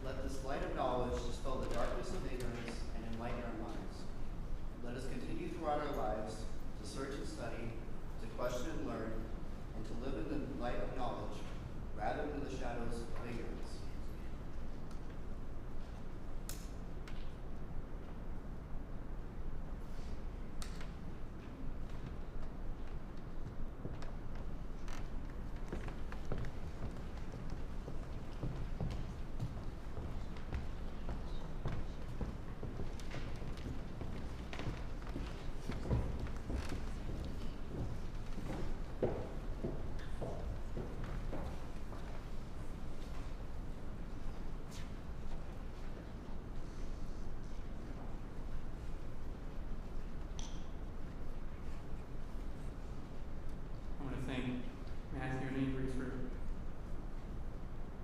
Let this light of knowledge dispel the darkness of ignorance and enlighten our minds. Let us continue throughout our lives to search and study, to question and learn, and to live in the light of knowledge rather than the shadows of ignorance.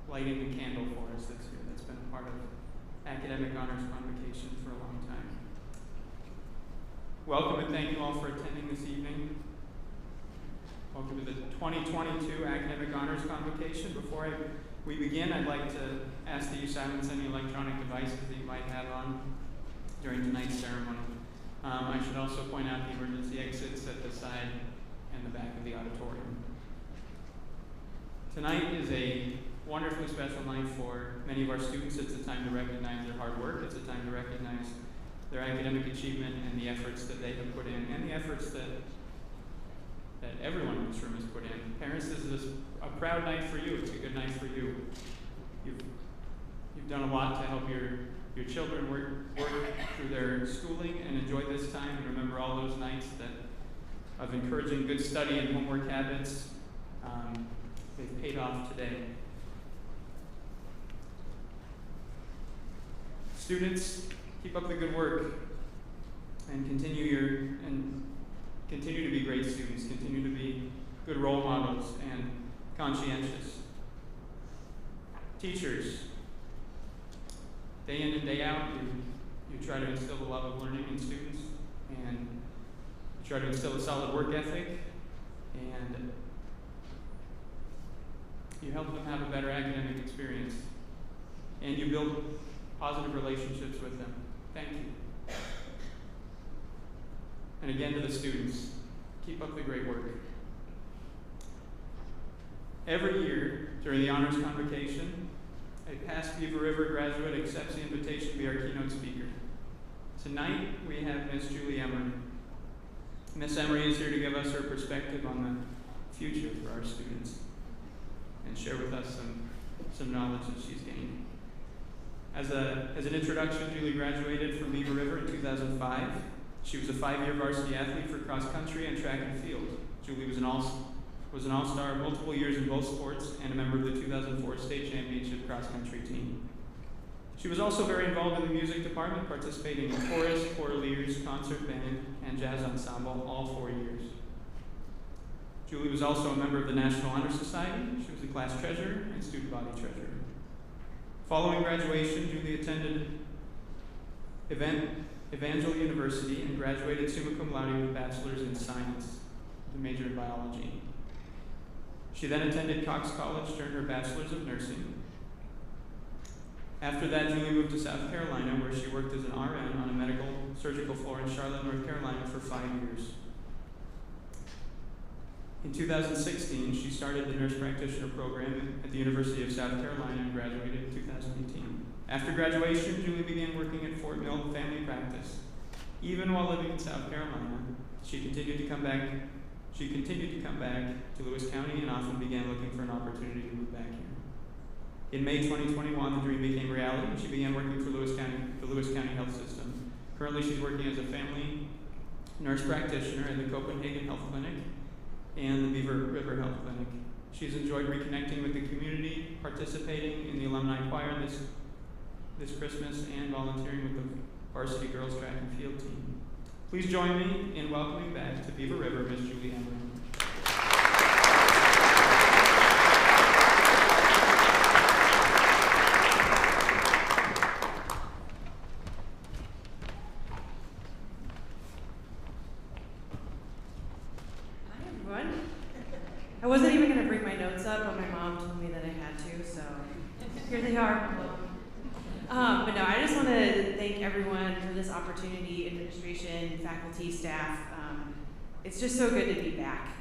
Lighting the candle for us this year. That's been a part of Academic Honors Convocation for a long time. Welcome and thank you all for attending this evening. Welcome to the 2022 Academic Honors Convocation. Before we begin, I'd like to ask that you silence any electronic devices that you might have on during tonight's ceremony. I should also point out the emergency exits at the side and the back of the auditorium. Tonight is a wonderfully special night for many of our students. It's a time to recognize their hard work. It's a time to recognize their academic achievement and the efforts that they have put in, and the efforts that everyone in this room has put in. Parents, this is a proud night for you. It's a good night for you. You've done a lot to help your children work through their schooling and enjoy this time and remember all those nights of encouraging good study and homework habits. They've paid off today. Students, keep up the good work and continue to be great students. Continue to be good role models and conscientious. Teachers, day in and day out, you try to instill the love of learning in students, and you try to instill a solid work ethic, and you help them have a better academic experience, and you build positive relationships with them. Thank you. And again to the students, keep up the great work. Every year during the Honors Convocation, a past Beaver River graduate accepts the invitation to be our keynote speaker. Tonight we have Miss Julie Emery. Miss Emery is here to give us her perspective on the future for our students and share with us some knowledge that she's gained. As an introduction, Julie graduated from Beaver River in 2005. She was a 5-year varsity athlete for cross country and track and field. Julie was an all-star multiple years in both sports and a member of the 2004 state championship cross country team. She was also very involved in the music department, participating in chorus, choraleers, concert band, and jazz ensemble all 4 years. Julie was also a member of the National Honor Society. She was the class treasurer and student body treasurer. Following graduation, Julie attended Evangel University and graduated summa cum laude with a bachelor's in science, with a major in biology. She then attended Cox College to earn her bachelor's of nursing. After that, Julie moved to South Carolina, where she worked as an RN on a medical surgical floor in Charlotte, North Carolina for 5 years. In 2016, she started the nurse practitioner program at the University of South Carolina and graduated in 2018. After graduation, Julie began working at Fort Mill Family Practice. Even while living in South Carolina, she continued to come back to Lewis County and often began looking for an opportunity to move back here. In May 2021, the dream became reality, and she began working for the Lewis County Health System. Currently, she's working as a family nurse practitioner at the Copenhagen Health Clinic and the Beaver River Health Clinic. She's enjoyed reconnecting with the community, participating in the alumni choir this Christmas, and volunteering with the varsity girls track and field team. Please join me in welcoming back to Beaver River, Miss Julie Emery. I wasn't even going to bring my notes up, but my mom told me that I had to, so here they are. But no, I just want to thank everyone for this opportunity, administration, faculty, staff. It's just so good to be back.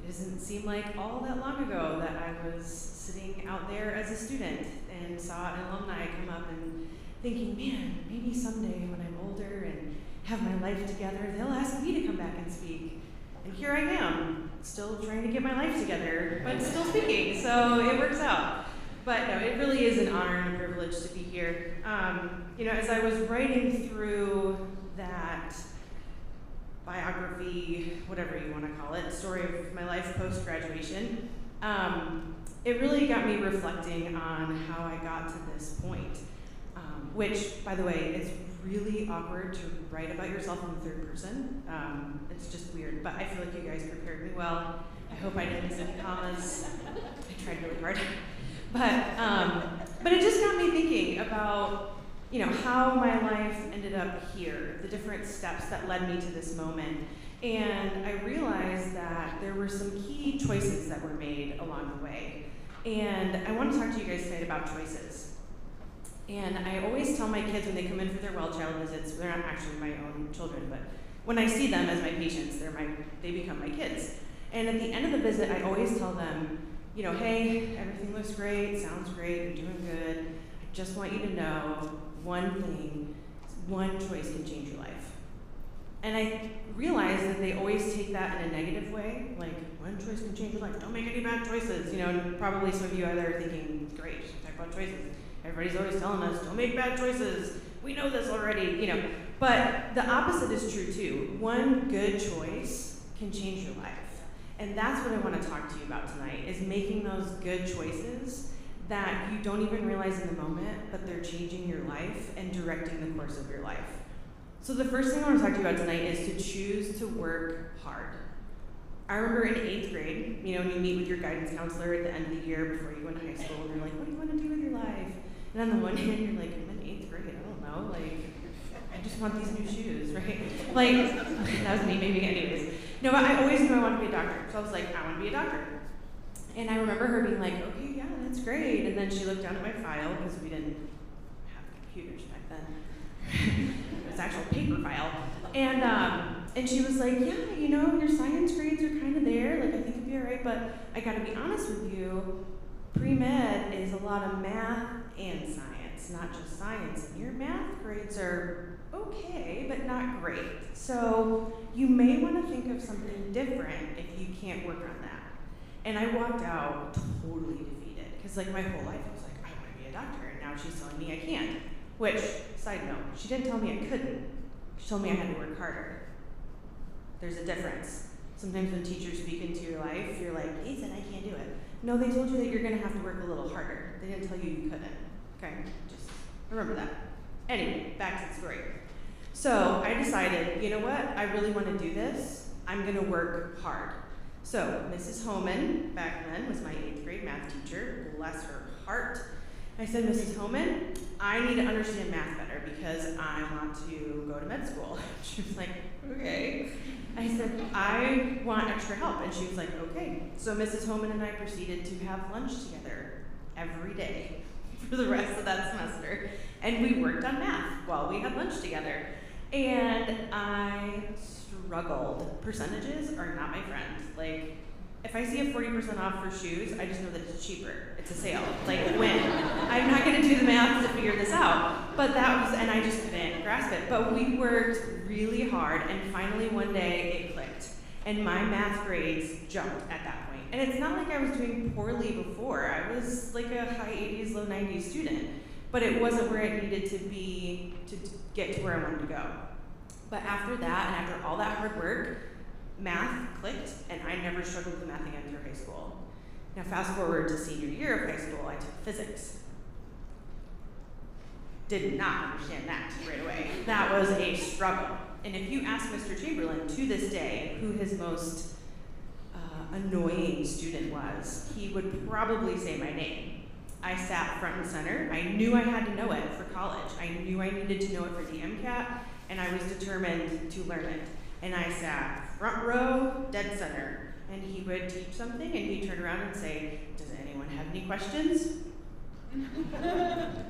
It doesn't seem like all that long ago that I was sitting out there as a student and saw an alumni come up and thinking, man, maybe someday when I'm older and have my life together, they'll ask me to come back and speak. And here I am, still trying to get my life together, but still speaking, so it works out. But no, it really is an honor and a privilege to be here. As I was writing through that biography, whatever you want to call it, story of my life post-graduation, it really got me reflecting on how I got to this point, which, by the way, it's really awkward to write about yourself in the third person. It's just weird, but I feel like you guys prepared me well. I hope I didn't miss any commas. I tried really hard. But it just got me thinking about, how my life ended up here, the different steps that led me to this moment. And I realized that there were some key choices that were made along the way. And I want to talk to you guys tonight about choices. And I always tell my kids when they come in for their well child visits, they're not actually my own children, but when I see them as my patients, they become my kids. And at the end of the visit, I always tell them, hey, everything looks great, sounds great, you're doing good. I just want you to know one thing, one choice can change your life. And I realize that they always take that in a negative way, like one choice can change your life, don't make any bad choices. And probably some of you out there are thinking, great, talk about choices. Everybody's always telling us, don't make bad choices. We know this already, But the opposite is true too. One good choice can change your life. And that's what I want to talk to you about tonight, is making those good choices that you don't even realize in the moment, but they're changing your life and directing the course of your life. So the first thing I want to talk to you about tonight is to choose to work hard. I remember in 8th grade, when you meet with your guidance counselor at the end of the year before you go into high school, and they're like, what do you want to do with your life? And on the one hand, you're like, I'm in 8th grade, I don't know, I just want these new shoes, right? That was me, maybe anyways. No, but I always knew I wanted to be a doctor, so I was like, I want to be a doctor. And I remember her being like, okay, yeah, that's great. And then she looked down at my file, because we didn't have computers back then. It was actual paper file. And she was like, yeah, your science grades are kind of there, I think you'd be all right, but I gotta be honest with you, pre-med is a lot of math and science. it's not just science, and your math grades are okay, but not great. So you may want to think of something different if you can't work on that. And I walked out totally defeated, because like my whole life I was like, I want to be a doctor, and now she's telling me I can't. Which, side note, she didn't tell me I couldn't. She told me I had to work harder. There's a difference. Sometimes when teachers speak into your life, you're like, they said I can't do it. No, they told you that you're going to have to work a little harder. They didn't tell you you couldn't. Okay, just remember that. Anyway, back to the story. So I decided, you know what? I really want to do this. I'm going to work hard. So Mrs. Homan, back then, was my 8th grade math teacher. Bless her heart. I said, Mrs. Homan, I need to understand math better because I want to go to med school. She was like, okay. I said, I want extra help. And she was like, okay. So Mrs. Homan and I proceeded to have lunch together every day for the rest of that semester. And we worked on math while we had lunch together. And I struggled. Percentages are not my friend. Like, if I see a 40% off for shoes, I just know that it's cheaper. It's a sale. Like, when? I'm not going to do the math to figure this out. But that was, and I just couldn't grasp it. But we worked really hard, and finally one day it clicked. And my math grades jumped at that point. And it's not like I was doing poorly before. I was like a high 80s, low 90s student. But it wasn't where it needed to be to get to where I wanted to go. But after that, and after all that hard work, math clicked, and I never struggled with math again through high school. Now fast forward to senior year of high school, I took physics. Did not understand that right away. That was a struggle. And if you ask Mr. Chamberlain to this day who his most annoying student was, he would probably say my name. I sat front and center. I knew I had to know it for college. I knew I needed to know it for the MCAT, and I was determined to learn it. And I sat front row, dead center, and he would teach something, and he'd turn around and say, does anyone have any questions?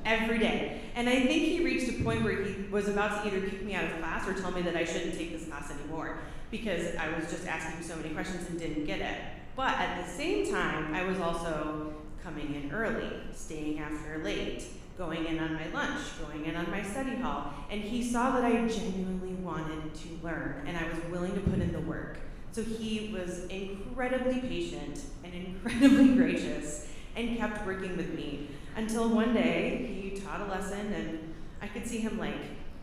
Every day. And I think he reached a point where he was about to either kick me out of class or tell me that I shouldn't take this class anymore because I was just asking so many questions and didn't get it. But at the same time, I was also coming in early, staying after late, going in on my lunch, going in on my study hall, and he saw that I genuinely wanted to learn, and I was willing to put in the work. So he was incredibly patient and incredibly gracious and kept working with me until one day he taught a lesson, and I could see him like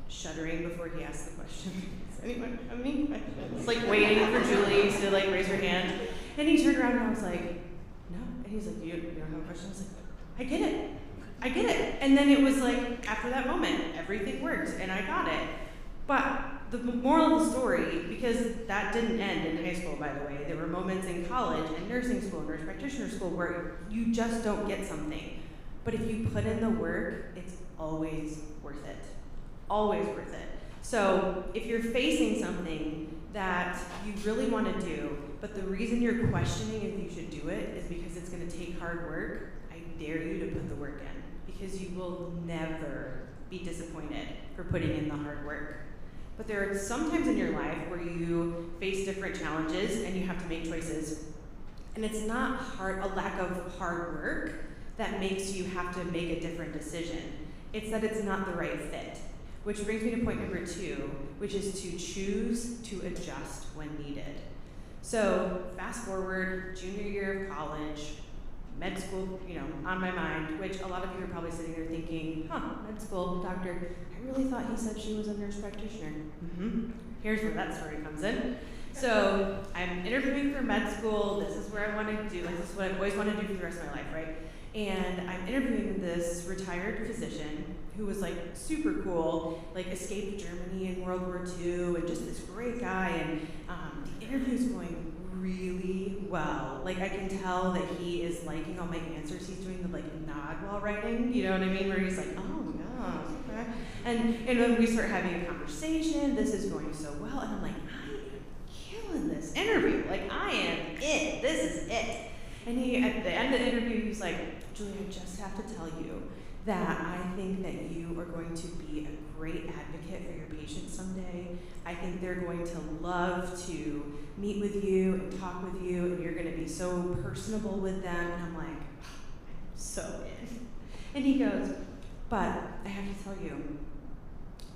shuddering before he asked the question. Does anyone have any questions? Like waiting for Julie to like raise her hand, and he turned around and I was like, no, and he's like, you don't have a question? I was like, I get it. I get it. And then it was like, after that moment, everything worked and I got it. But the moral of the story, because that didn't end in high school, by the way, there were moments in college and nursing school, nurse practitioner school, where you just don't get something. But if you put in the work, it's always worth it. Always worth it. So if you're facing something that you really want to do, but the reason you're questioning if you should do it is because it's going to take hard work, I dare you to put the work in. Because you will never be disappointed for putting in the hard work. But there are some times in your life where you face different challenges and you have to make choices. And it's not a lack of hard work that makes you have to make a different decision. It's that it's not the right fit. Which brings me to point number 2, which is to choose to adjust when needed. So fast forward, junior year of college, med school, on my mind, which a lot of you are probably sitting there thinking, med school, doctor, I really thought he said she was a nurse practitioner. Here's where that story comes in. So I'm interviewing for med school. This is where I want to do, this is what I've always wanted to do for the rest of my life, right? And I'm interviewing this retired physician who was like super cool, like escaped Germany in World War II, and just this great guy, and the interview's going really well. Like I can tell that he is liking all my answers. He's doing the like nod while writing, you know what I mean? Where he's like, oh yeah, okay. And then we start having a conversation. This is going so well, and I'm like, I am killing this interview. Like I am it. This is it. And he, at the end of the interview, he was like, Julie, I just have to tell you that I think that you are going to be a great advocate for your patients someday. I think they're going to love to meet with you and talk with you, and you're going to be so personable with them. And I'm like, I'm so in. And he goes, But I have to tell you,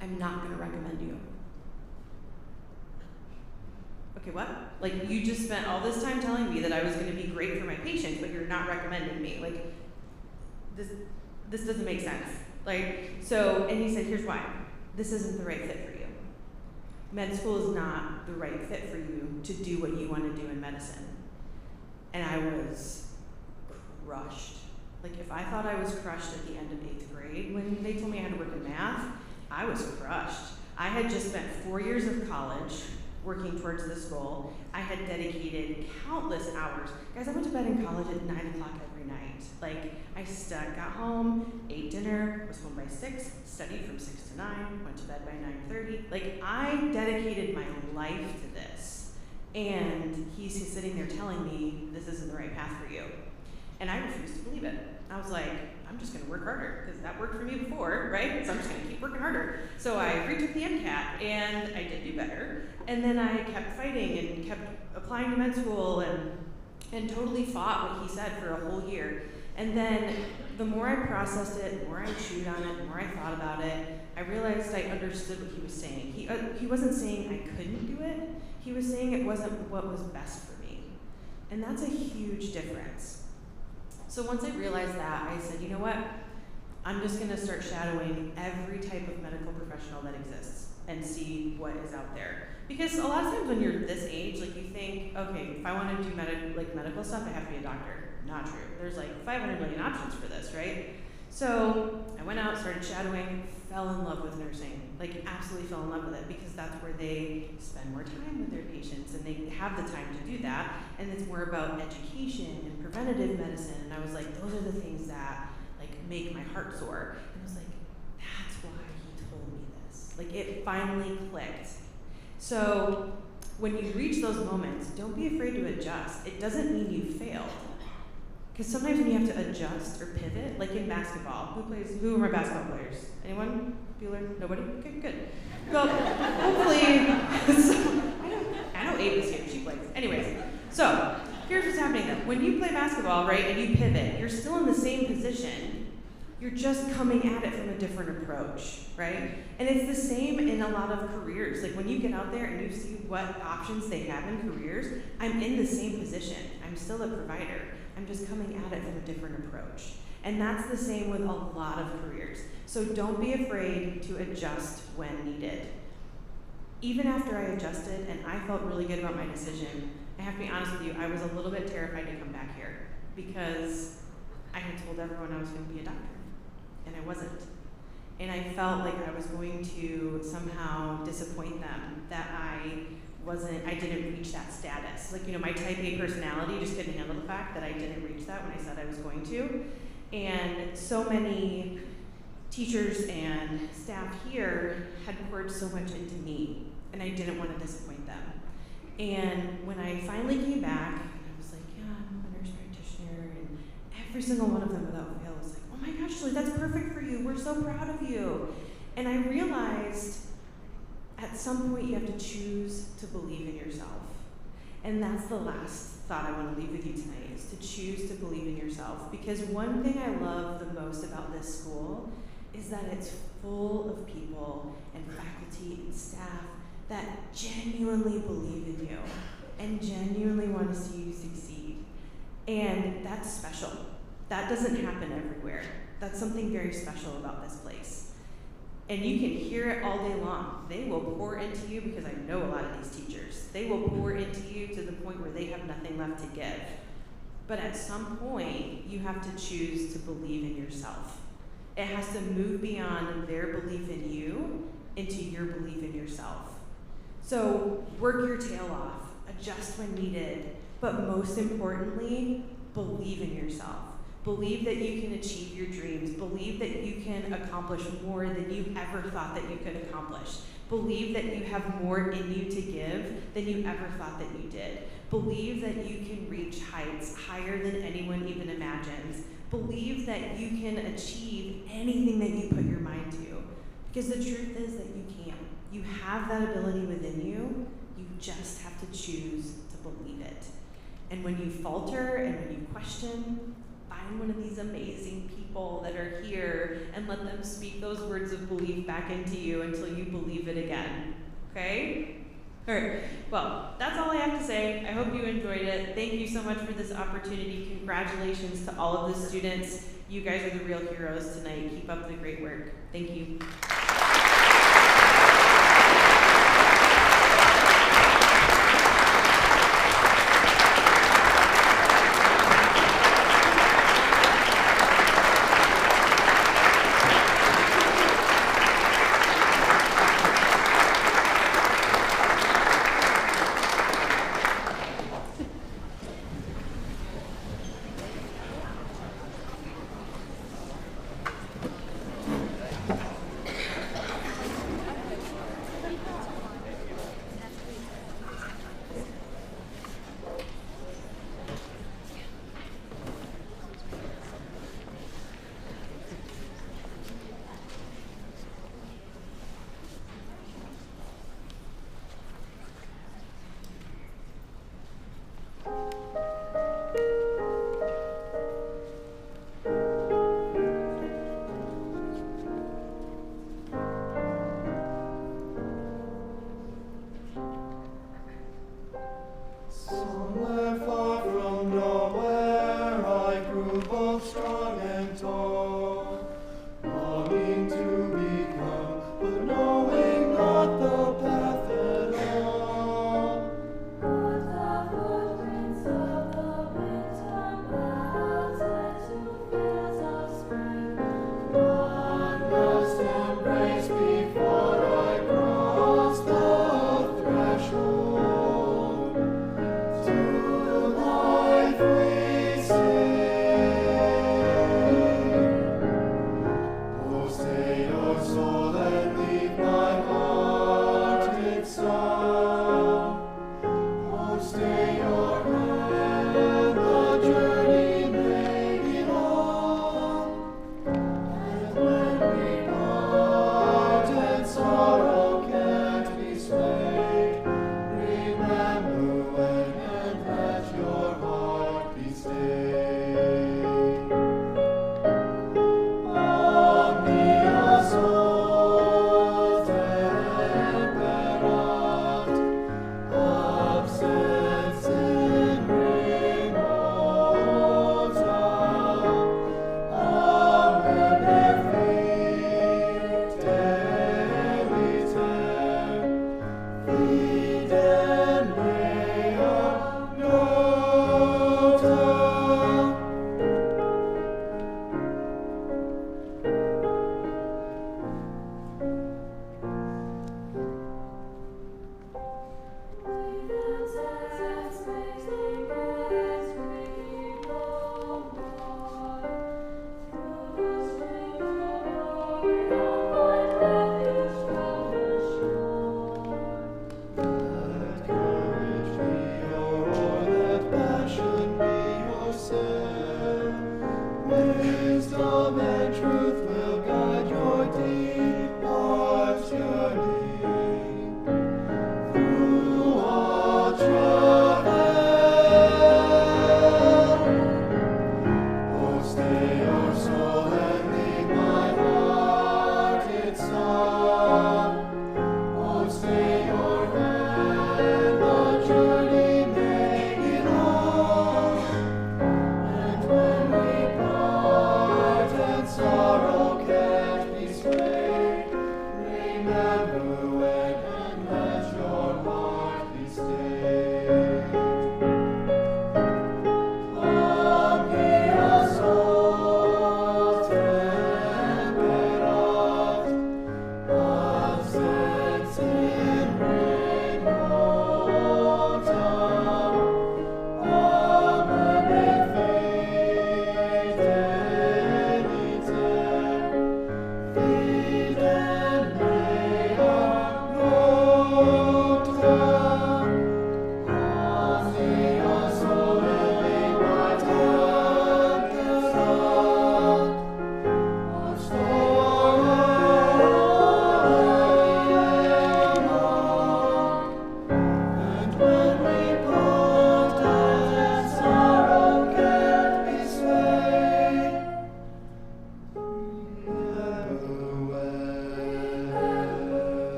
I'm not going to recommend you. Okay, what? Like, you just spent all this time telling me that I was going to be great for my patients, but you're not recommending me. Like, this doesn't make sense. Like, so, and he said, here's why. This isn't the right fit for you. Med school is not the right fit for you to do what you want to do in medicine. And I was crushed. Like, if I thought I was crushed at the end of 8th grade when they told me I had to work in math, I was crushed. I had just spent 4 years of college working towards this goal. I had dedicated countless hours. Guys, I went to bed in college at 9 o'clock every night. Like, I got home, ate dinner, was home by 6, studied from 6 to 9, went to bed by 9:30. Like, I dedicated my life to this. And he's sitting there telling me, this isn't the right path for you. And I refused to believe it. I was like, I'm just gonna work harder, because that worked for me before, right? So I'm just gonna keep working harder. So I retook the MCAT, and I did do better. And then I kept fighting and kept applying to med school and totally fought what he said for a whole year. And then the more I processed it, the more I chewed on it, the more I thought about it, I realized I understood what he was saying. He wasn't saying I couldn't do it. He was saying it wasn't what was best for me. And that's a huge difference. So once I realized that, I said, you know what? I'm just gonna start shadowing every type of medical professional that exists and see what is out there. Because a lot of times when you're this age, like, you think, okay, if I wanna do medical stuff, I have to be a doctor. Not true. There's like 500 million options for this, right? So I went out, started shadowing, fell in love with nursing. Like, absolutely fell in love with it, because that's where they spend more time with their patients and they have the time to do that. And it's more about education and preventative medicine. And I was like, those are the things that like make my heart soar. And I was like, that's why he told me this. Like, it finally clicked. So when you reach those moments, don't be afraid to adjust. It doesn't mean you failed. Because sometimes when you have to adjust or pivot, like in basketball, who are my basketball players? Anyone? Bueller? Nobody? Okay, good. Well, hopefully, I know Ava's here, she plays. Anyways, so here's what's happening though. When you play basketball, right, and you pivot, you're still in the same position, you're just coming at it from a different approach, right? And it's the same in a lot of careers. Like, when you get out there and you see what options they have in careers, I'm in the same position. I'm still a provider. I'm just coming at it from a different approach. And that's the same with a lot of careers. So don't be afraid to adjust when needed. Even after I adjusted and I felt really good about my decision, I have to be honest with you, I was a little bit terrified to come back here, because I had told everyone I was going to be a doctor, and I wasn't. And I felt like I was going to somehow disappoint them, that I didn't reach that status. Like, you know, my type A personality just couldn't handle the fact that I didn't reach that when I said I was going to. And so many teachers and staff here had poured so much into me, and I didn't want to disappoint them. And when I finally came back, I was like, yeah, I'm a nurse practitioner, and every single one of them without fail was like, oh my gosh, Julie, that's perfect for you. We're so proud of you. And I realized at some point you have to choose to believe in yourself. And that's the last thought I want to leave with you tonight, is to choose to believe in yourself. Because one thing I love the most about this school is that it's full of people and faculty and staff that genuinely believe in you and genuinely want to see you succeed. And that's special. That doesn't happen everywhere. That's something very special about this place. And you can hear it all day long. They will pour into you, because I know a lot of these teachers. They will pour into you to the point where they have nothing left to give. But at some point, you have to choose to believe in yourself. It has to move beyond their belief in you into your belief in yourself. So work your tail off, adjust when needed, but most importantly, believe in yourself. Believe that you can achieve your dreams. Believe that you can accomplish more than you ever thought that you could accomplish. Believe that you have more in you to give than you ever thought that you did. Believe that you can reach heights higher than anyone even imagines. Believe that you can achieve anything that you put your mind to. Because the truth is that you can. You have that ability within you. You just have to choose to believe it. And when you falter and when you question, find one of these amazing people that are here and let them speak those words of belief back into you until you believe it again. Okay? All right. Well, that's all I have to say. I hope you enjoyed it. Thank you so much for this opportunity. Congratulations to all of the students. You guys are the real heroes tonight. Keep up the great work. Thank you.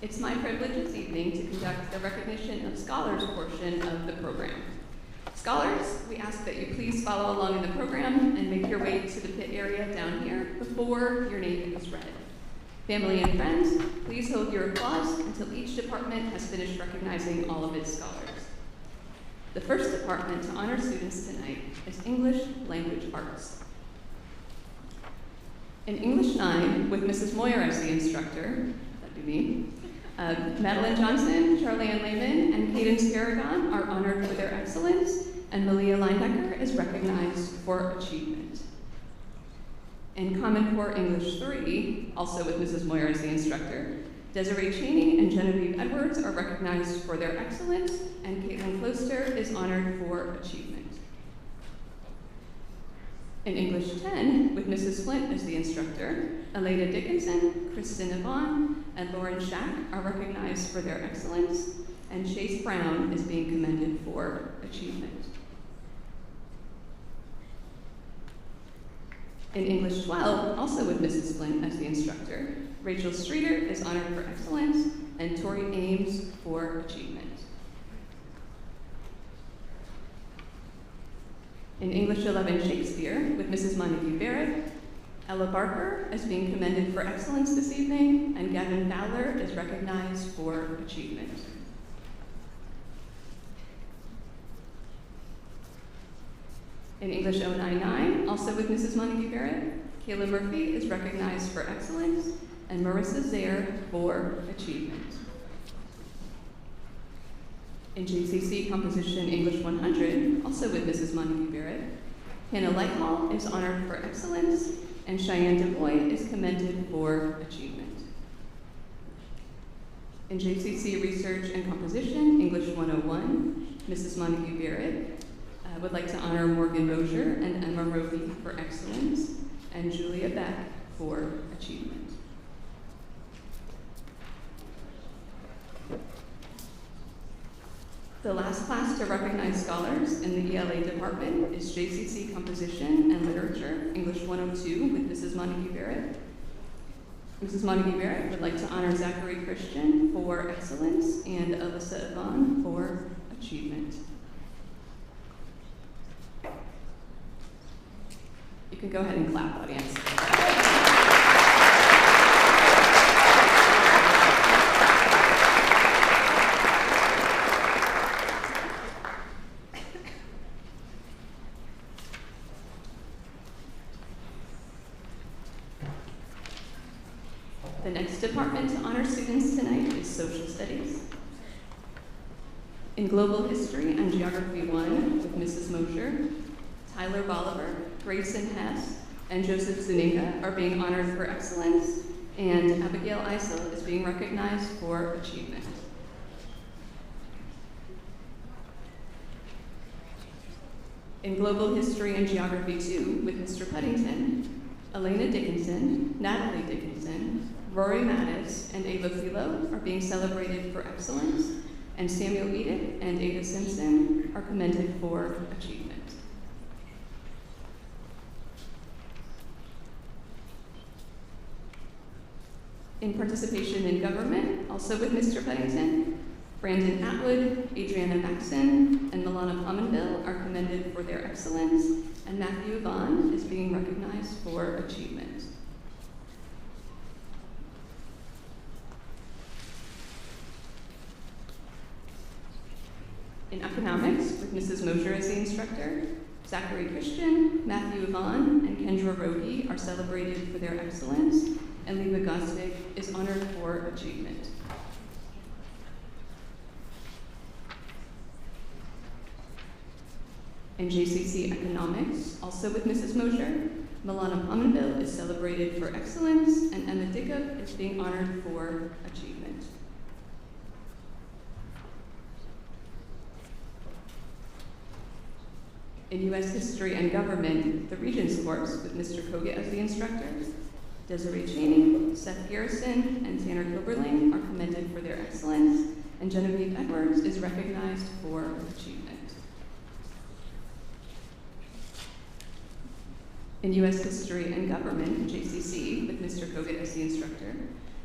It's my privilege this evening to conduct the recognition of scholars portion of the program. Scholars, we ask that you please follow along in the program and make your way to the pit area down here before your name is read. Family and friends, please hold your applause until each department has finished recognizing all of its scholars. The first department to honor students tonight is English Language Arts. In English 9, with Mrs. Moyer as the instructor, that'd be me, Madeline Johnson, Charlie Ann Lehman, and Cadence Paragon are honored for their excellence, and Malia Linebecker is recognized for achievement. In Common Core English 3, also with Mrs. Moyer as the instructor, Desiree Cheney and Genevieve Edwards are recognized for their excellence, and Caitlin Closter is honored for achievement. In English 10, with Mrs. Flint as the instructor, Elena Dickinson, Kristen Yvonne, and Lauren Schack are recognized for their excellence, and Chase Brown is being commended for achievement. In English 12, also with Mrs. Flint as the instructor, Rachel Streeter is honored for excellence, and Tori Ames for achievement. In English 11 Shakespeare, with Mrs. Montague Barrett, Ella Barker is being commended for excellence this evening, and Gavin Fowler is recognized for achievement. In English 099, also with Mrs. Montague Barrett, Kayla Murphy is recognized for excellence, and Marissa Zaire for achievement. In JCC Composition English 100, also with Mrs. Montague Barrett, Hannah Lighthall is honored for excellence, and Cheyenne DeVoy is commended for achievement. In JCC Research and Composition English 101, Mrs. Montague Barrett would like to honor Morgan Mosier and Emma Roby for excellence, and Julia Beck for achievement. The last class to recognize scholars in the ELA department is JCC Composition and Literature, English 102, with Mrs. Montague Barrett. Mrs. Montague Barrett would like to honor Zachary Christian for excellence and Alyssa Yvonne for achievement. You can go ahead and clap, audience. The next department to honor students tonight is Social Studies. In Global History and Geography 1 with Mrs. Mosher, Tyler Bolivar, Grayson Hess, and Joseph Zuniga are being honored for excellence, and Abigail Eisel is being recognized for achievement. In Global History and Geography 2 with Mr. Puddington, Elena Dickinson, Natalie Dickinson, Rory Mattis, and Ava Philo are being celebrated for excellence, and Samuel Edick and Ada Simpson are commended for achievement. In Participation in Government, also with Mr. Puddington, Brandon Atwood, Adriana Maxon, and Milana Pominville are commended for their excellence, and Matthew Vaughn is being recognized for achievement. In Economics, with Mrs. Mosher as the instructor, Zachary Christian, Matthew Vaughn, and Kendra Rogie are celebrated for their excellence, and Leva Gosvig is honored for achievement. In JCC Economics, also with Mrs. Mosher, Milana Pominville is celebrated for excellence, and Emma Dickup is being honored for achievement. In U.S. History and Government, the Regents Course with Mr. Koga as the instructor, Desiree Cheney, Seth Garrison, and Tanner Kilberling are commended for their excellence, and Genevieve Edwards is recognized for achievement. In U.S. History and Government, JCC, with Mr. Koga as the instructor,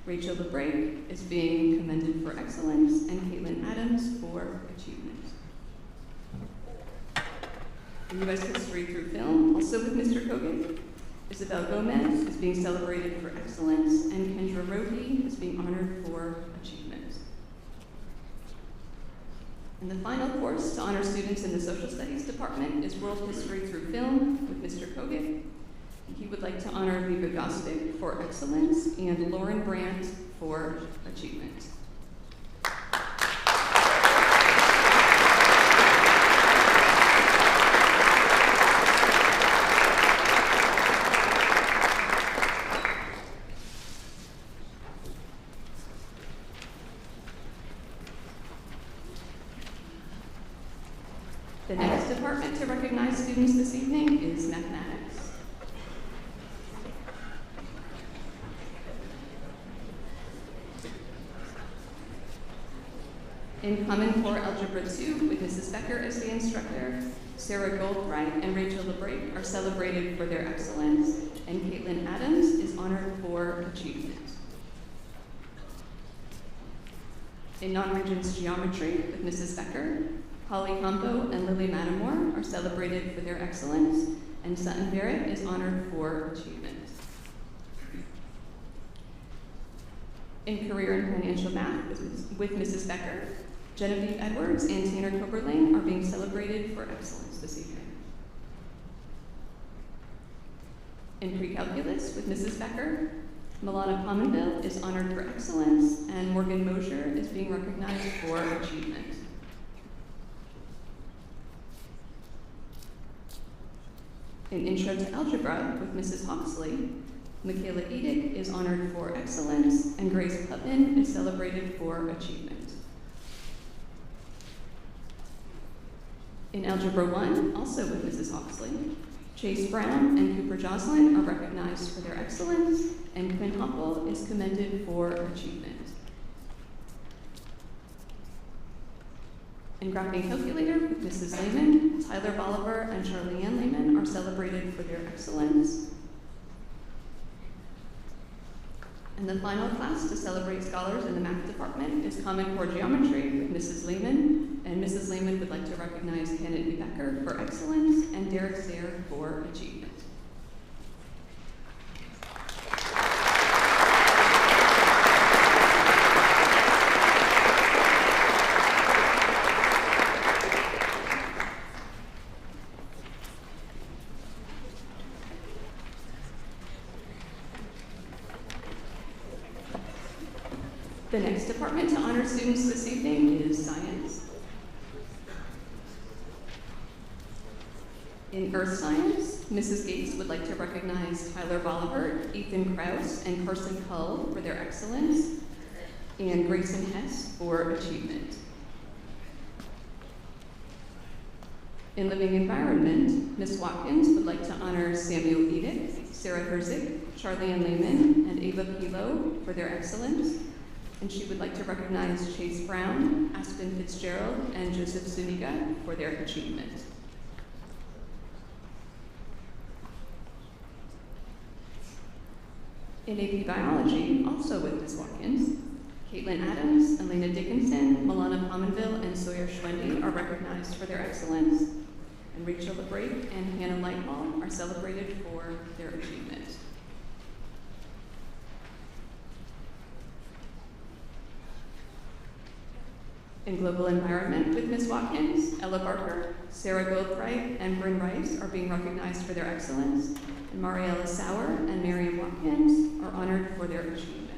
Rachel LeBrake is being commended for excellence, and Caitlin Adams for achievement. In U.S. History through Film, also with Mr. Kogan, Isabel Gomez is being celebrated for excellence, and Kendra Roby is being honored for achievement. And the final course to honor students in the Social Studies Department is World History through Film with Mr. Kogan. He would like to honor Viva Gostick for excellence and Lauren Brandt for achievement. The next department to recognize students this evening is mathematics. In Common Core Algebra 2, with Mrs. Becker as the instructor, Sarah Goldbright and Rachel LeBrake are celebrated for their excellence, and Caitlin Adams is honored for achievement. In Non-Regents Geometry, with Mrs. Becker, Holly Campo and Lily Matamore are celebrated for their excellence, and Sutton Barrett is honored for achievement. In Career and Financial Math, with Mrs. Becker, Genevieve Edwards and Tanner Coberling are being celebrated for excellence this evening. In Pre-Calculus, with Mrs. Becker, Milana Pominville is honored for excellence, and Morgan Mosier is being recognized for achievement. In Intro to Algebra, with Mrs. Hawksley, Michaela Edick is honored for excellence, and Grace Putman is celebrated for achievement. In Algebra 1, also with Mrs. Hawksley, Chase Brown and Cooper Joslin are recognized for their excellence, and Quinn Hoppel is commended for achievement. In Graphing Calculator, with Mrs. Lehman, Tyler Bolivar and Charlie Ann Lehman are celebrated for their excellence. And the final class to celebrate scholars in the math department is Common Core Geometry with Mrs. Lehman, and Mrs. Lehman would like to recognize Kennedy Becker for excellence and Derek Sayre for achievement. The next department to honor students this evening is Science. In Earth Science, Mrs. Gates would like to recognize Tyler Bolivar, Ethan Krause, and Carson Cull for their excellence, and Grayson Hess for achievement. In Living Environment, Ms. Watkins would like to honor Samuel Edick, Sarah Herzig, Charlie Ann Lehman, and Ava Pilo for their excellence. And she would like to recognize Chase Brown, Aspen Fitzgerald, and Joseph Zuniga for their achievement. In AP Biology, also with Ms. Watkins, Caitlin Adams, Elena Dickinson, Milana Pominville, and Sawyer Schwendy are recognized for their excellence, and Rachel LeBrake and Hannah Lighthall are celebrated for their achievement. In Global Environment with Ms. Watkins, Ella Barker, Sarah Goldbright, and Bryn Rice are being recognized for their excellence, and Mariella Sauer and Miriam Watkins are honored for their achievement.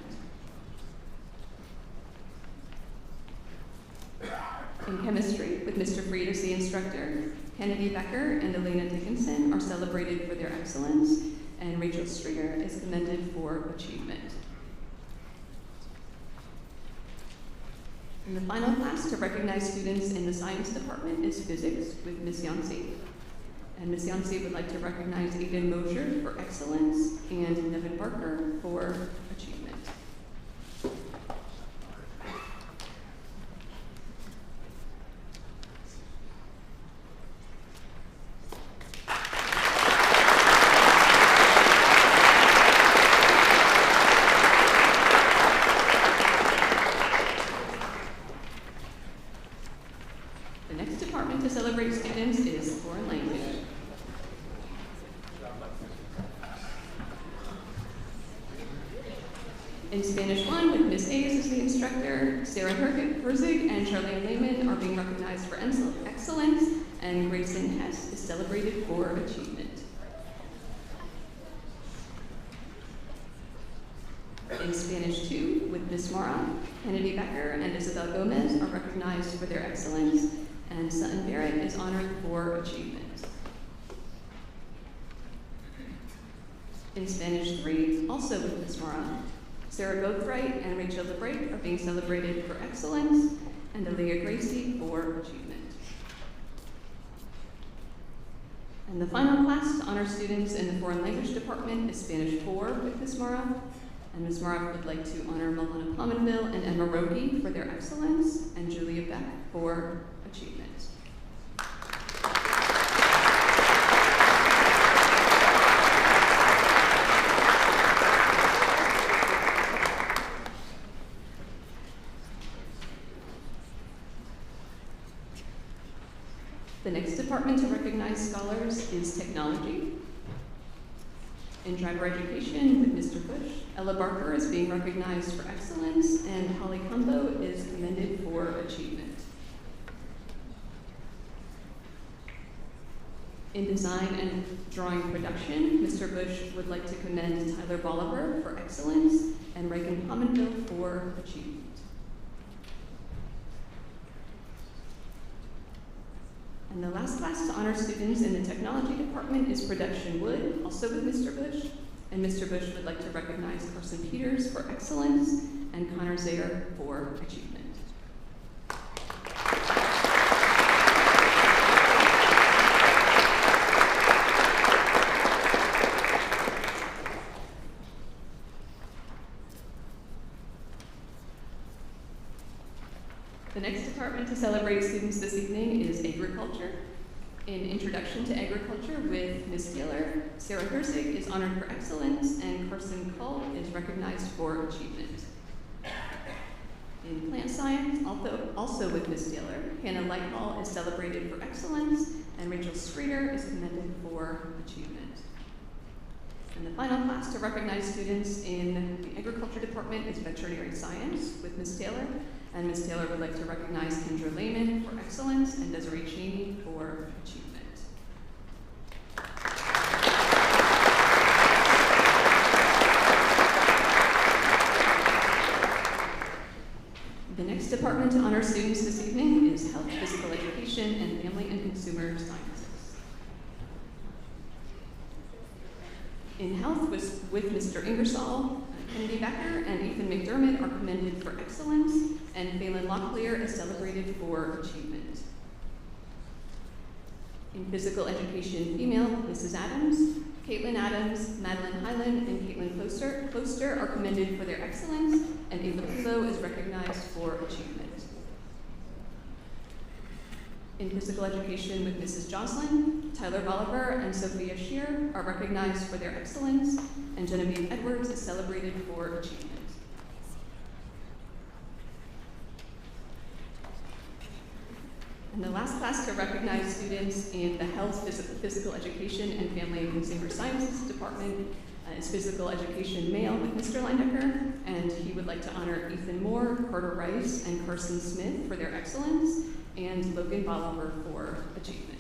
In Chemistry with Mr. Freed as the instructor, Kennedy Becker and Elena Dickinson are celebrated for their excellence, and Rachel Stringer is commended for achievement. And the final class to recognize students in the Science Department is Physics with Ms. Yancey. And Ms. Yancey would like to recognize Aidan Mosier for excellence and Nevin Barker for achievement. In Spanish 1, with Ms. Hayes as the instructor, Sarah Herzig and Charlene Lehman are being recognized for excellence, and Grayson Hess is celebrated for achievement. In Spanish 2, with Ms. Mara, Kennedy Becker and Isabel Gomez are recognized for their excellence, and Sutton Barrett is honored for achievement. In Spanish 3, also with Ms. Mara, Sarah Gothright and Rachel LeBrake are being celebrated for excellence, and Aaliyah Gracie for achievement. And the final class to honor students in the foreign language department is Spanish 4 with Ms. Mara. And Ms. Mara would like to honor Milana Pominville and Emma Rogi for their excellence, and Julia Beck for achievement. The next department to recognize scholars is technology. In driver education with Mr. Bush, Ella Barker is being recognized for excellence, and Holly Combo is commended for achievement. In design and drawing production, Mr. Bush would like to commend Tyler Bolivar for excellence and Reagan Pominville for achievement. And the last class to honor students in the technology department is Production Wood, also with Mr. Bush. And Mr. Bush would like to recognize Carson Peters for excellence and Connor Zayer for achievement. The next department to celebrate students this evening is agriculture. In Introduction to Agriculture with Ms. Taylor, Sarah Herzig is honored for excellence, and Carson Cull is recognized for achievement. In Plant Science, also with Ms. Taylor, Hannah Lighthall is celebrated for excellence, and Rachel Streeter is commended for achievement. And the final class to recognize students in the Agriculture Department is Veterinary Science with Ms. Taylor. And Ms. Taylor would like to recognize Kendra Lehman for excellence and Desiree Cheney for achievement. The next department to honor students this evening is Health, Physical Education, and Family and Consumer Sciences. In Health, with Mr. Ingersoll, Kennedy Becker and Ethan McDermott are commended for excellence, and Phelan Locklear is celebrated for achievement. In Physical Education Female, Mrs. Adams, Caitlin Adams, Madeline Hyland, and Caitlin Closter are commended for their excellence, and Ava Pivo is recognized for achievement. In Physical Education with Mrs. Jocelyn, Tyler Bolivar and Sophia Shear are recognized for their excellence, and Genevieve Edwards is celebrated for achievement. And the last class to recognize students in the Health, Physical Education, and Family and Consumer Sciences Department is Physical Education Male with Mr. Leindecker, and he would like to honor Ethan Moore, Carter Rice, and Carson Smith for their excellence, and Logan Bolivar for achievement.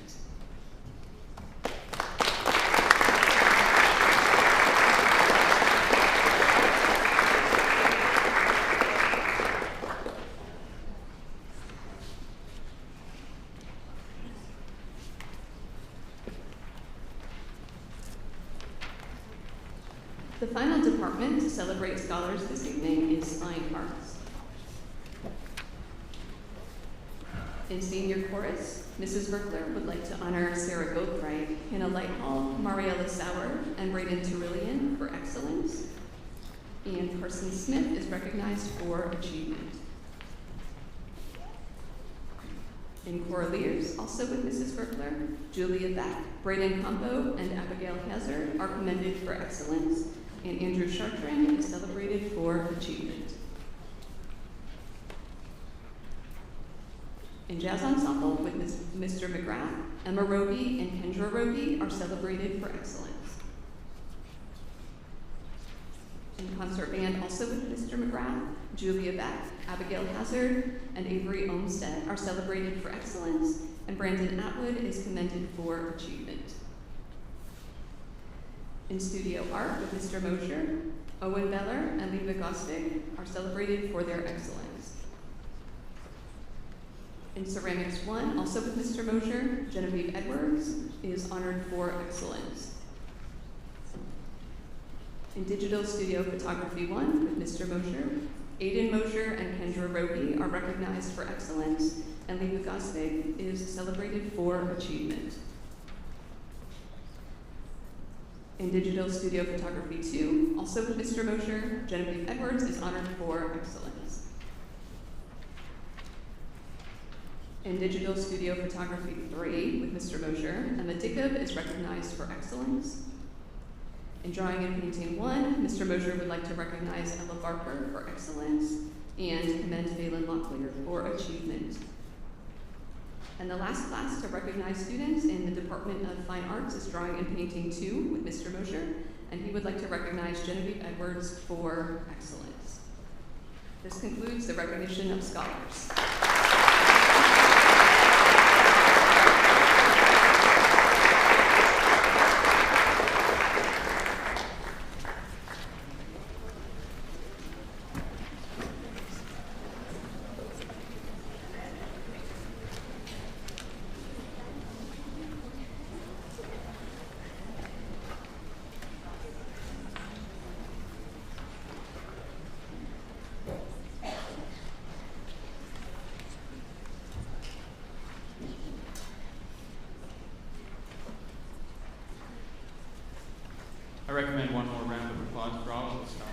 The final department to celebrate scholars this evening is Fine Arts. In Senior Chorus, Mrs. Verkler would like to honor Sarah Gothright, Hannah Lighthall, Mariella Sauer, and Braden Terillian for excellence. And Carson Smith is recognized for achievement. In Choraliers, also with Mrs. Verkler, Julia Beck, Braden Combo, and Abigail Hazard are commended for excellence, and Andrew Chartrand is celebrated for achievement. In Jazz Ensemble with Mr. McGrath, Emma Roby and Kendra Roby are celebrated for excellence. In concert band, also with Mr. McGrath, Julia Beck, Abigail Hazard, and Avery Olmstead, are celebrated for excellence, and Brandon Atwood is commended for achievement. In studio art with Mr. Mosher, Owen Beller and Leva Gostick are celebrated for their excellence. In ceramics 1, also with Mr. Mosher, Genevieve Edwards is honored for excellence. In digital studio photography 1 with Mr. Mosher, Aiden Mosher and Kendra Roby are recognized for excellence, and Leva Gostick is celebrated for achievement. In digital studio photography 2, also with Mr. Mosher, Genevieve Edwards is honored for excellence. In digital studio photography 3 with Mr. Mosher, Emma Dickup is recognized for excellence. In drawing and painting 1, Mr. Mosher would like to recognize Ella Barker for excellence and commend Phelan Locklear for achievement. And the last class to recognize students in the Department of Fine Arts is Drawing and Painting 2 with Mr. Mosher, and he would like to recognize Genevieve Edwards for excellence. This concludes the recognition of scholars. I recommend one more round of applause for all of the scholars.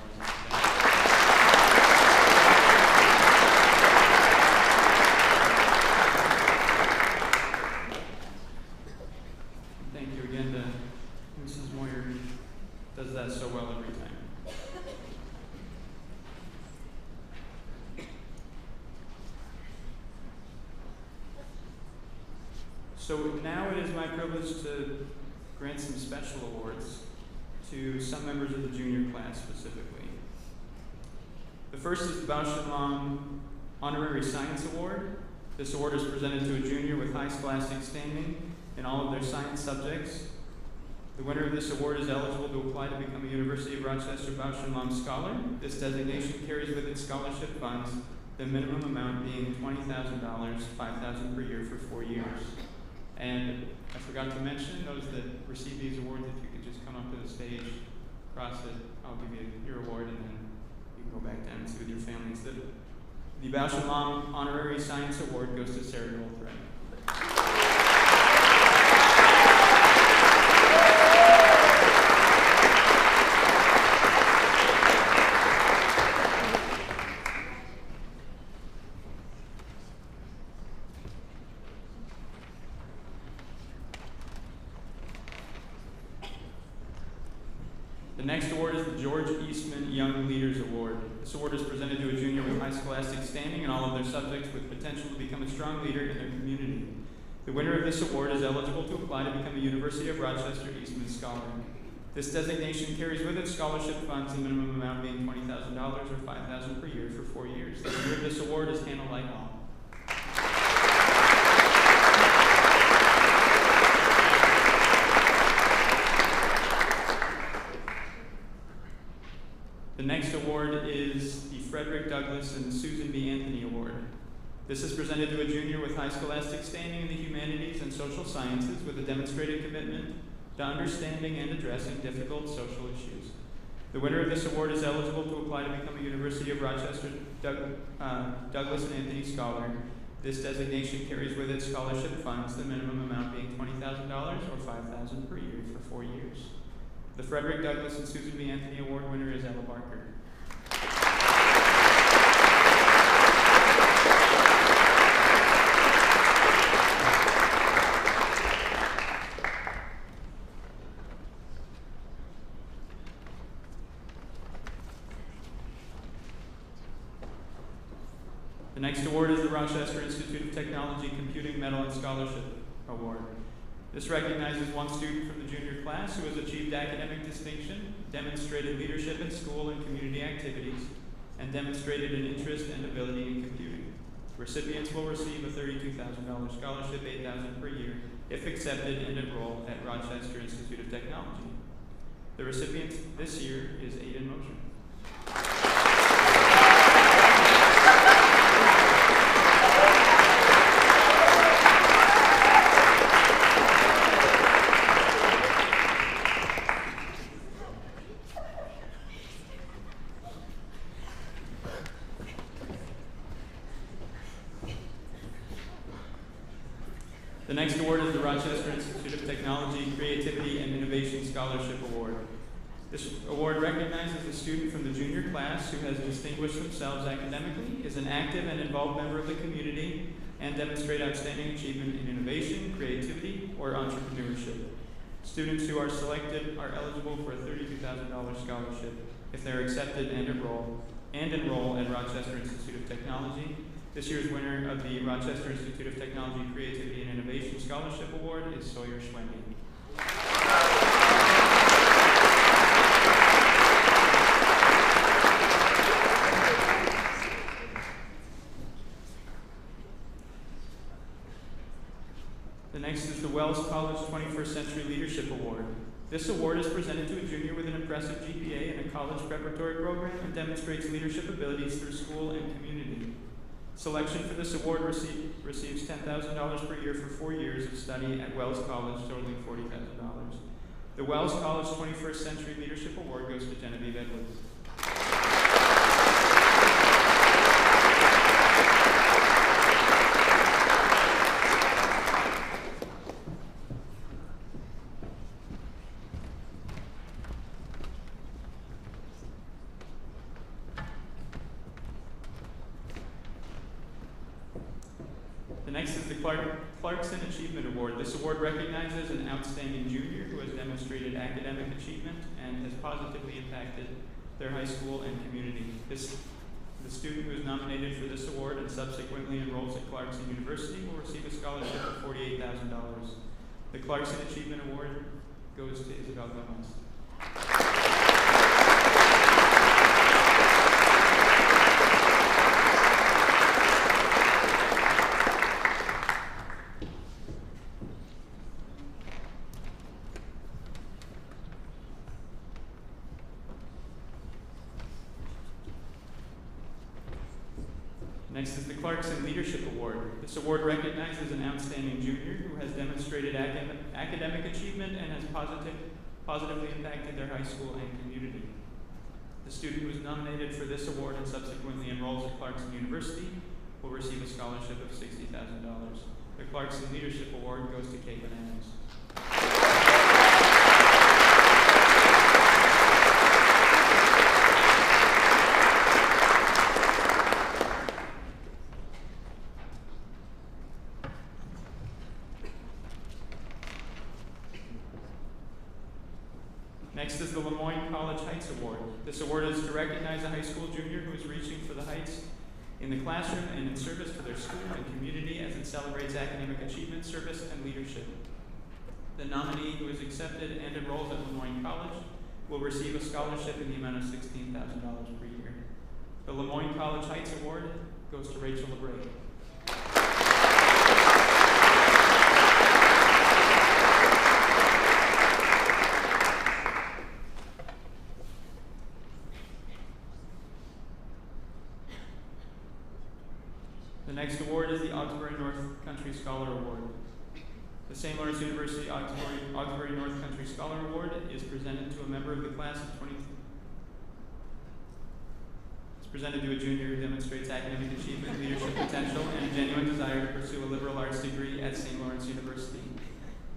Thank you again to Mrs. Moyer, who does that so well every time. So now it is my privilege to grant some special awards to some members of the junior class specifically. The first is the Bausch & Lomb Honorary Science Award. This award is presented to a junior with high scholastic standing in all of their science subjects. The winner of this award is eligible to apply to become a University of Rochester Bausch & Lomb Scholar. This designation carries with it scholarship funds, the minimum amount being $20,000, $5,000 per year for 4 years. And I forgot to mention, those that receive these awards, if you could just come up to the stage, cross it, I'll give you your award, and then you can go back down and sit with your families. The Bausch & Lomb Honorary Science Award goes to Sarah Goldthread. The next award is the George Eastman Young Leaders Award. This award is presented to a junior with high scholastic standing in all of their subjects with potential to become a strong leader in their community. The winner of this award is eligible to apply to become a University of Rochester Eastman Scholar. This designation carries with it scholarship funds, the minimum amount being $20,000 or $5,000 per year for 4 years. The winner of this award is Hannah Lighthall. The next award is the Frederick Douglass and Susan B. Anthony Award. This is presented to a junior with high scholastic standing in the humanities and social sciences with a demonstrated commitment to understanding and addressing difficult social issues. The winner of this award is eligible to apply to become a University of Rochester Douglass and Anthony Scholar. This designation carries with it scholarship funds, the minimum amount being $20,000 or $5,000 per year for 4 years. The Frederick Douglass and Susan B. Anthony Award winner is Ella Barker. The next award is the Rochester Institute of Technology Computing Medal and Scholarship Award. This recognizes one student from the junior class who has achieved academic distinction, demonstrated leadership in school and community activities, and demonstrated an interest and ability in computing. Recipients will receive a $32,000 scholarship, $8,000 per year, if accepted and enrolled at Rochester Institute of Technology. The recipient this year is Aiden Motion. The next award is the Rochester Institute of Technology Creativity and Innovation Scholarship Award. This award recognizes a student from the junior class who has distinguished themselves academically, is an active and involved member of the community, and demonstrate outstanding achievement in innovation, creativity, or entrepreneurship. Students who are selected are eligible for a $32,000 scholarship if they are accepted and enroll at Rochester Institute of Technology. This year's winner of the Rochester Institute of Technology Creativity and Innovation Scholarship Award is Sawyer Schwendy. The next is the Wells College 21st Century Leadership Award. This award is presented to a junior with an impressive GPA in a college preparatory program and demonstrates leadership abilities through school and community. Selection for this award receives $10,000 per year for 4 years of study at Wells College, totaling $40,000. The Wells College 21st Century Leadership Award goes to Genevieve Edwards. The next is the Clarkson Achievement Award. This award recognizes an outstanding junior who has demonstrated academic achievement and has positively impacted their high school and community. The student who is nominated for this award and subsequently enrolls at Clarkson University will receive a scholarship of $48,000. The Clarkson Achievement Award goes to Isabel Gomez. Next is the Clarkson Leadership Award. This award recognizes an outstanding junior who has demonstrated academic achievement and has positively impacted their high school and community. The student who is nominated for this award and subsequently enrolls at Clarkson University will receive a scholarship of $60,000. The Clarkson Leadership Award goes to Caitlin Adams. Next is the Lemoyne College Heights Award. This award is to recognize a high school junior who is reaching for the heights in the classroom and in service to their school and community as it celebrates academic achievement, service, and leadership. The nominee who is accepted and enrolls at Lemoyne College will receive a scholarship in the amount of $16,000 per year. The Lemoyne College Heights Award goes to Rachel LeBray. The next award is the Augsburg North Country Scholar Award. The St. Lawrence University Augsburg North Country Scholar Award is presented to a member of the class of 20. It's presented to a junior who demonstrates academic achievement, leadership potential, and a genuine desire to pursue a liberal arts degree at St. Lawrence University.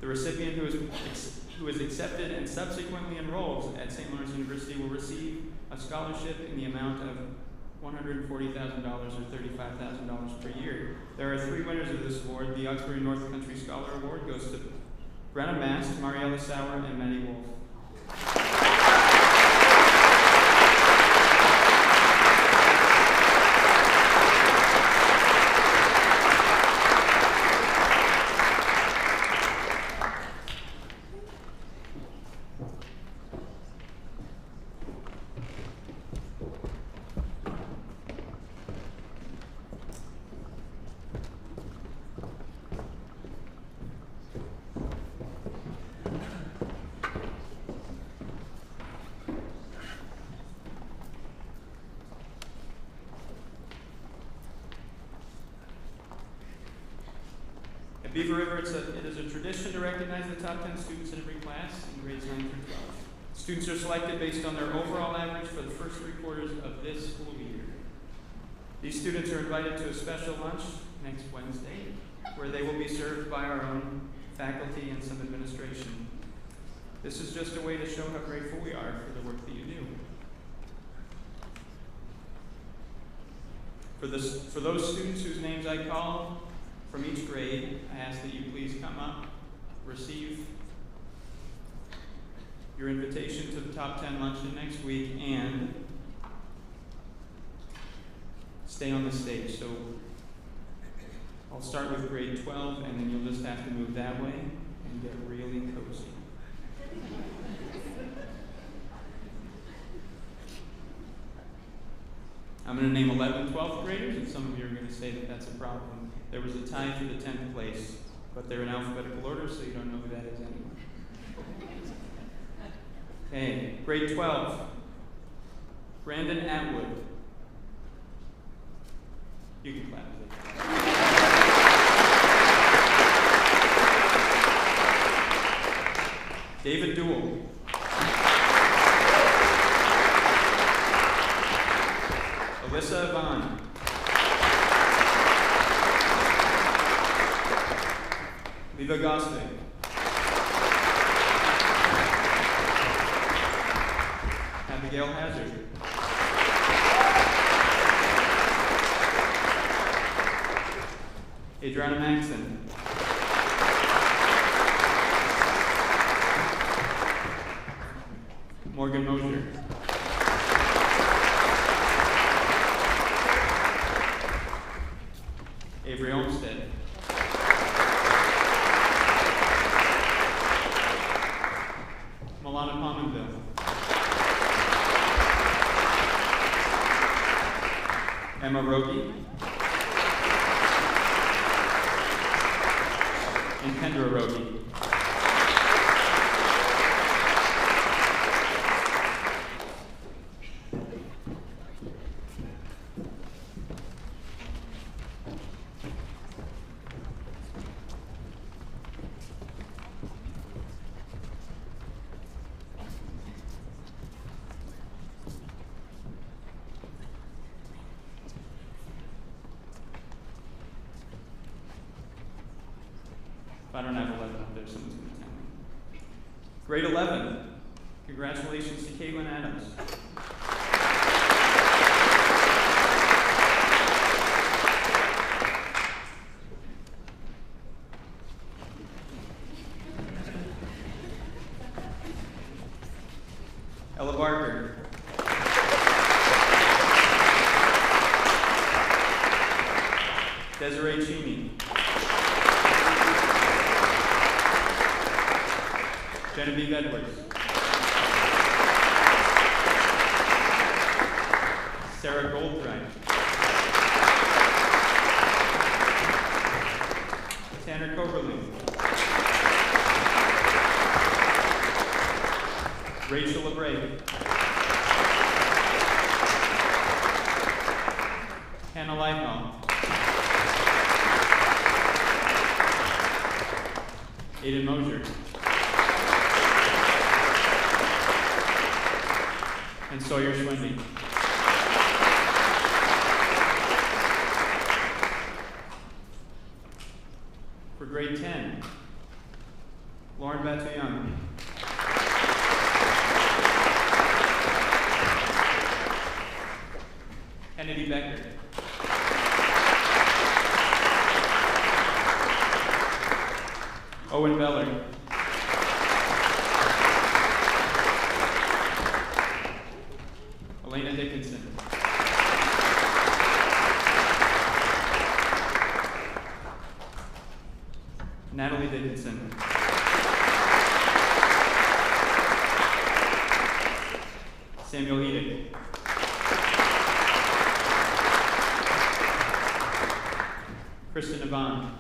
The recipient who is accepted and subsequently enrolls at St. Lawrence University will receive a scholarship in the amount of $140,000 or $35,000 per year. There are 3 winners of this award. The Augsburg North Country Scholar Award goes to Brenna Mast, Mariella Sauer, and Maddie Wolf. Beaver River, it is a tradition to recognize the top 10 students in every class in grades 9 through 12. Students are selected based on their overall average for the first 3 quarters of this school year. These students are invited to a special lunch next Wednesday, where they will be served by our own faculty and some administration. This is just a way to show how grateful we are for the work that you do. For those students whose names I call from each grade, I ask that you please come up, receive your invitation to the top 10 luncheon next week, and stay on the stage. So I'll start with grade 12, and then you'll just have to move that way and get really cozy. I'm going to name 11th, 12th graders, and some of you are going to say that that's a problem. There was a tie for the 10th place, but they're in alphabetical order, so you don't know who that is anymore. Okay, grade 12, Brandon Atwood. You can clap. David Duell. Alyssa Vaughn. Viva Gosling. Abigail Hazard. Adriana Maxon. Morgan Mosher. Avery Olmstead. Milana Pominville. Emma Rogie. And Kendra Rogie. If I don't have 11 up there, someone's going to tell me. Grade 11, congratulations to Caitlin Adams. Ella Barker. Desiree Cheney. Genevieve Edwards. Sarah Goldbright. Tanner Coberly. Rachel LeBray. Hannah Lightmall. Aiden Mosier. And Sawyer Schwendy. For grade 10, Lauren Batu-Young. Kennedy Becker. Owen Beller. Elena Dickinson. Natalie Dickinson. Samuel Edick. Kristen Yvonne.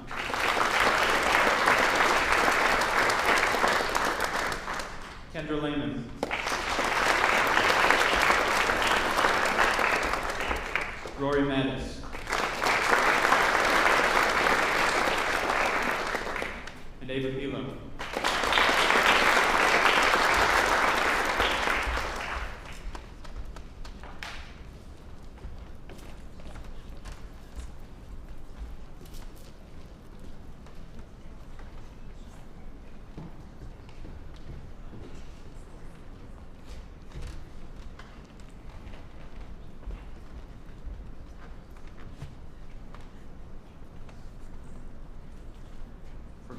Kendra Lehman. Rory Mattis.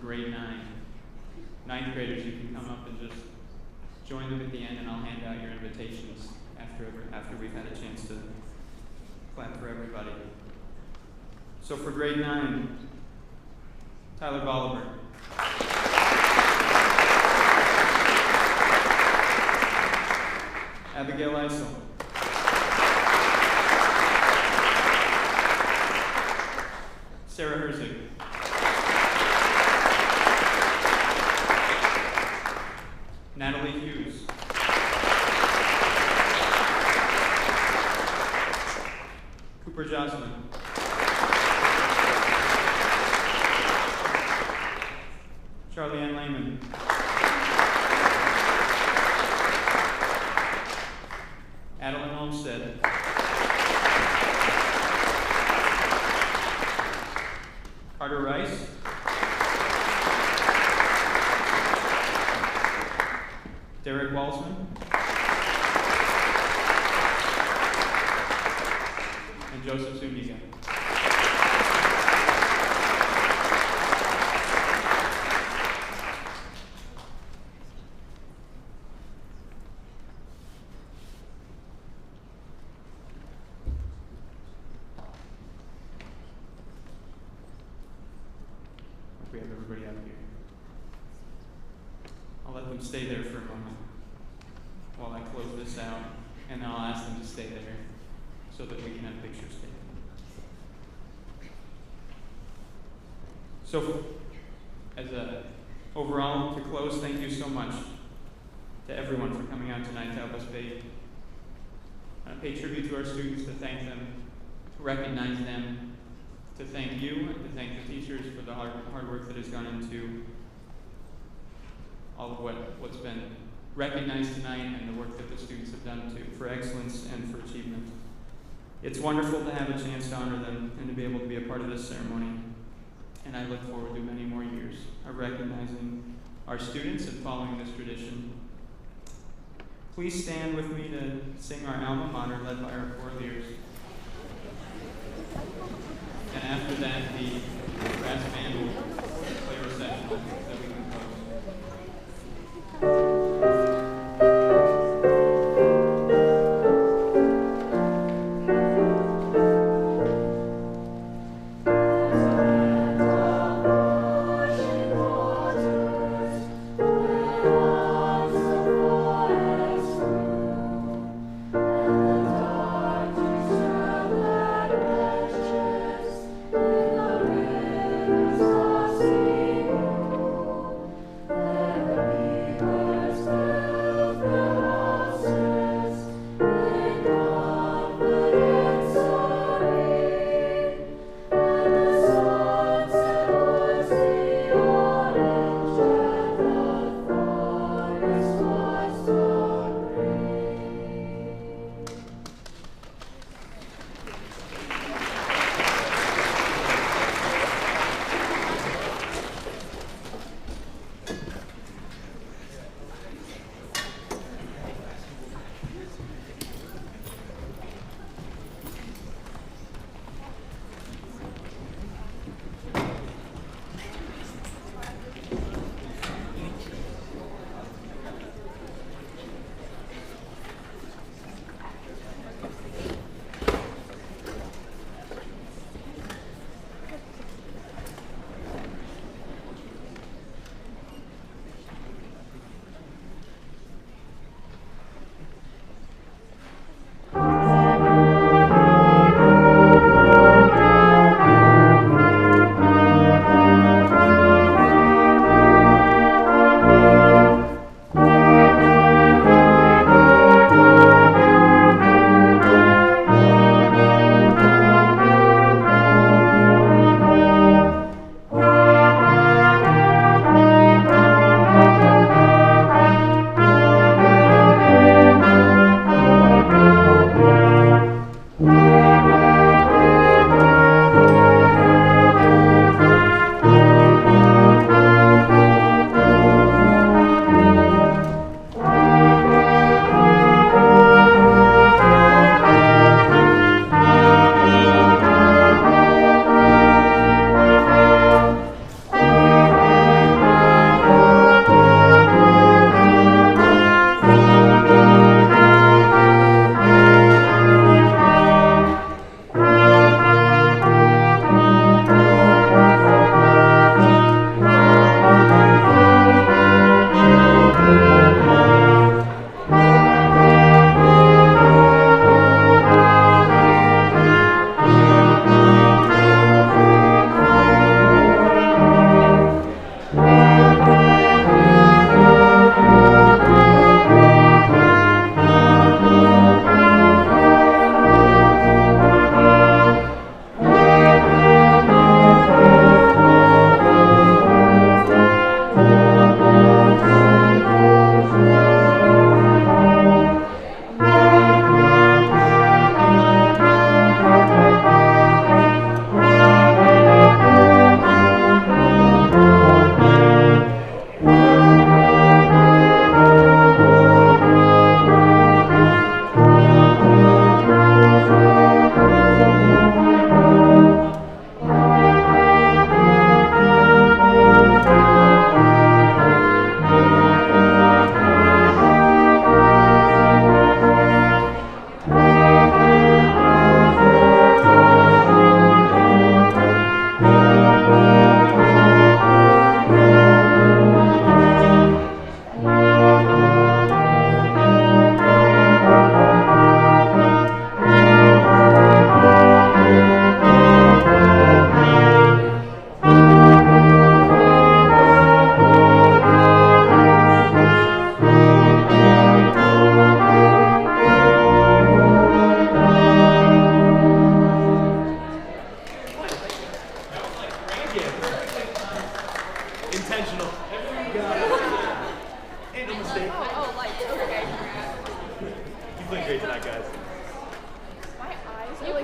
grade 9. Ninth graders, you can come up and just join them at the end, and I'll hand out your invitations after we've had a chance to clap for everybody. So for grade 9, Tyler Bolivar. Abigail Eisel. Sarah Herzig. Natalie Hughes. Cooper Jocelyn. Charlie Ann Lehman. Adeline Olmstead. Carter Rice. Derek Walsman. And Joseph Zuniga. We have everybody out here. I'll let them stay there for a moment while I close this out, and then I'll ask them to stay there so that we can have pictures taken. So, overall, to close, thank you so much to everyone for coming out tonight to help us pay tribute to our students, to thank them, to recognize them, to thank you, and to thank the teachers for the hard work that has gone into all of what's been recognized tonight, and the work that the students have done for excellence and for achievement. It's wonderful to have a chance to honor them and to be able to be a part of this ceremony. And I look forward to many more years of recognizing our students and following this tradition. Please stand with me to sing our alma mater led by our choir leaders. And after that, the brass band will play a recital that we can close. Thank you.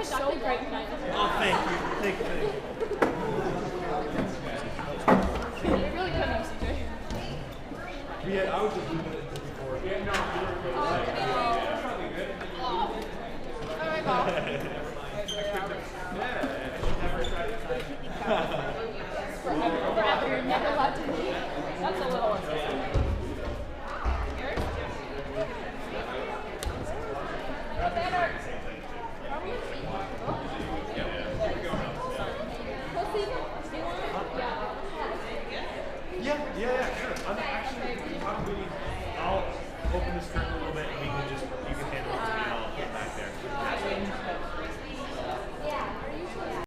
was so great tonight. Oh, thank you. Thank you. You really couldn't have, CJ. Yeah, I was just looking at it before. Yeah, no, you were good. That's probably good. Oh my God. Yeah, never tried it. Forever, you're never allowed to.